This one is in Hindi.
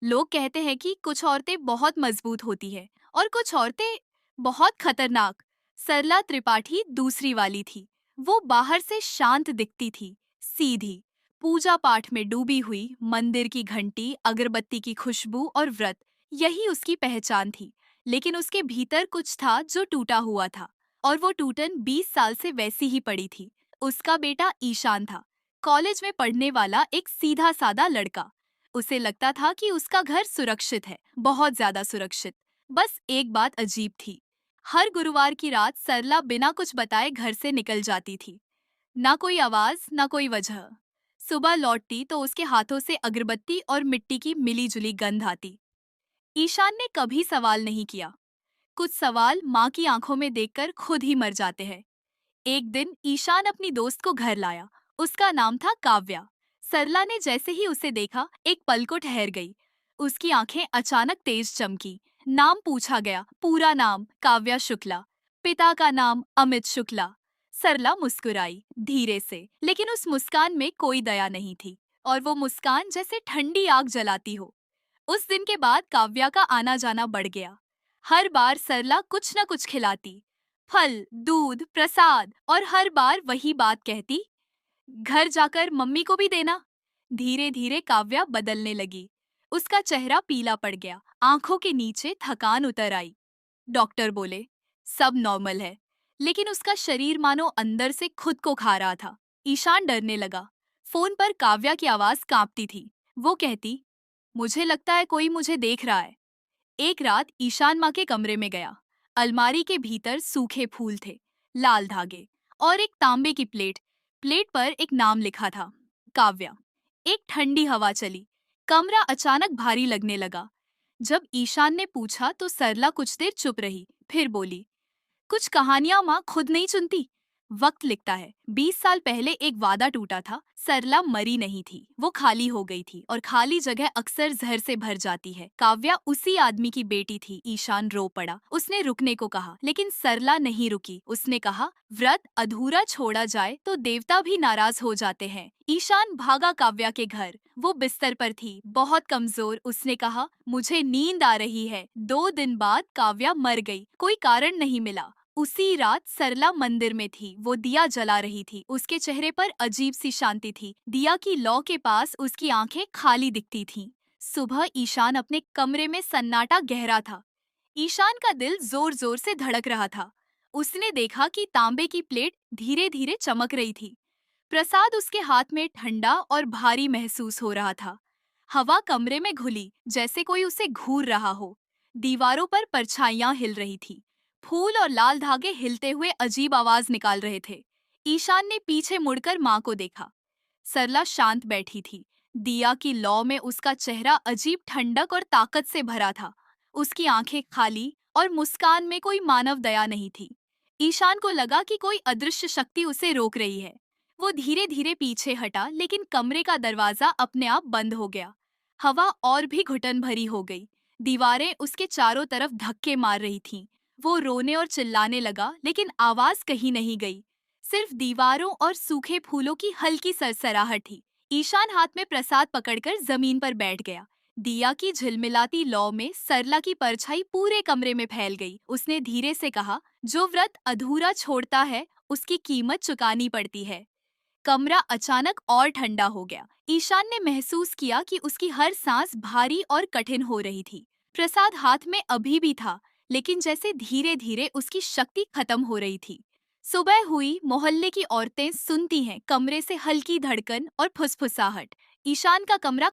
लोग कहते हैं कि कुछ औरतें बहुत मजबूत होती है और कुछ औरतें बहुत खतरनाक। सरला त्रिपाठी दूसरी वाली थी। वो बाहर से शांत दिखती थी, सीधी, पूजा पाठ में डूबी हुई, मंदिर की घंटी, अगरबत्ती की खुशबू और व्रत, यही उसकी पहचान थी। लेकिन उसके भीतर कुछ था जो टूटा हुआ था, और वो टूटन 20 साल से वैसी ही पड़ी थी। उसका बेटा ईशान था, कॉलेज में पढ़ने वाला एक सीधा सादा लड़का। उसे लगता था कि उसका घर सुरक्षित है, बहुत ज्यादा सुरक्षित। बस एक बात अजीब थी। हर गुरुवार की रात सरला बिना कुछ बताए घर से निकल जाती थी। ना कोई आवाज, ना कोई वजह। सुबह लौटती तो उसके हाथों से अगरबत्ती और मिट्टी की मिली जुली गंध आती। ईशान ने कभी सवाल नहीं किया। कुछ सवाल माँ की आंखों में देखकर खुद ही मर जाते हैं। एक दिन ईशान अपनी दोस्त को घर लाया। उसका नाम था काव्या। सरला ने जैसे ही उसे देखा, एक पल को ठहर गई। उसकी आंखें अचानक तेज चमकी। नाम पूछा गया, पूरा नाम काव्या शुक्ला। पिता का नाम अमित शुक्ला। सरला मुस्कुराई, धीरे से, लेकिन उस मुस्कान में कोई दया नहीं थी, और वो मुस्कान जैसे ठंडी आग जलाती हो। उस दिन के बाद काव्या का आना जाना बढ़ गया। हर बार सरला कुछ न कुछ खिलाती, फल, दूध, प्रसाद, और हर बार वही बात कहती, घर जाकर मम्मी को भी देना। धीरे धीरे काव्या बदलने लगी। उसका चेहरा पीला पड़ गया, आंखों के नीचे थकान उतर आई। डॉक्टर बोले, सब नॉर्मल है, लेकिन उसका शरीर मानो अंदर से खुद को खा रहा था। ईशान डरने लगा। फोन पर काव्या की आवाज कांपती थी। वो कहती, मुझे लगता है कोई मुझे देख रहा है। एक रात ईशान माँ के कमरे में गया। अलमारी के भीतर सूखे फूल थे, लाल धागे, और एक तांबे की प्लेट। प्लेट पर एक नाम लिखा था, काव्या। एक ठंडी हवा चली। कमरा अचानक भारी लगने लगा। जब ईशान ने पूछा तो सरला कुछ देर चुप रही, फिर बोली, कुछ कहानियां माँ खुद नहीं चुनती, वक्त लिखता है। 20 साल पहले एक वादा टूटा था। सरला मरी नहीं थी, वो खाली हो गई थी, और खाली जगह अक्सर जहर से भर जाती है। काव्या उसी आदमी की बेटी थी। ईशान रो पड़ा। उसने रुकने को कहा, लेकिन सरला नहीं रुकी। उसने कहा, व्रत अधूरा छोड़ा जाए तो देवता भी नाराज हो जाते हैं। ईशान भागा काव्या के घर। वो बिस्तर पर थी, बहुत कमजोर। उसने कहा, मुझे नींद आ रही है। 2 दिन बाद काव्या मर गई, कोई कारण नहीं मिला। उसी रात सरला मंदिर में थी। वो दिया जला रही थी। उसके चेहरे पर अजीब सी शांति थी। दिया की लौ के पास उसकी आंखें खाली दिखती थीं। सुबह ईशान अपने कमरे में, सन्नाटा गहरा था। ईशान का दिल जोर जोर से धड़क रहा था। उसने देखा कि तांबे की प्लेट धीरे धीरे चमक रही थी। प्रसाद उसके हाथ में ठंडा और भारी महसूस हो रहा था। हवा कमरे में घुली, जैसे कोई उसे घूर रहा हो। दीवारों पर परछाइयां हिल रही थी। फूल और लाल धागे हिलते हुए अजीब आवाज निकाल रहे थे। ईशान ने पीछे मुड़कर माँ को देखा। सरला शांत बैठी थी। दिया की लौ में उसका चेहरा अजीब ठंडक और ताकत से भरा था। उसकी आंखें खाली, और मुस्कान में कोई मानव दया नहीं थी। ईशान को लगा कि कोई अदृश्य शक्ति उसे रोक रही है। वो धीरे धीरे पीछे हटा, लेकिन कमरे का दरवाजा अपने आप बंद हो गया। हवा और भी घुटन भरी हो गई। दीवारें उसके चारों तरफ धक्के मार रही थीं। वो रोने और चिल्लाने लगा, लेकिन आवाज कहीं नहीं गई। सिर्फ दीवारों और सूखे फूलों की हल्की सरसराहट थी। ईशान हाथ में प्रसाद पकड़कर जमीन पर बैठ गया। दिया की झिलमिलाती लौ में सरला की परछाई पूरे कमरे में फैल गई। उसने धीरे से कहा, जो व्रत अधूरा छोड़ता है उसकी कीमत चुकानी पड़ती है। कमरा अचानक और ठंडा हो गया। ईशान ने महसूस किया कि उसकी हर सांस भारी और कठिन हो रही थी। प्रसाद हाथ में अभी भी था, लेकिन जैसे धीरे धीरे उसकी शक्ति खत्म हो रही थी। सुबह हुई, मोहल्ले की औरतें सुनती हैं, कमरे से हल्की धड़कन और फुसफुसाहट। ईशान का कमरा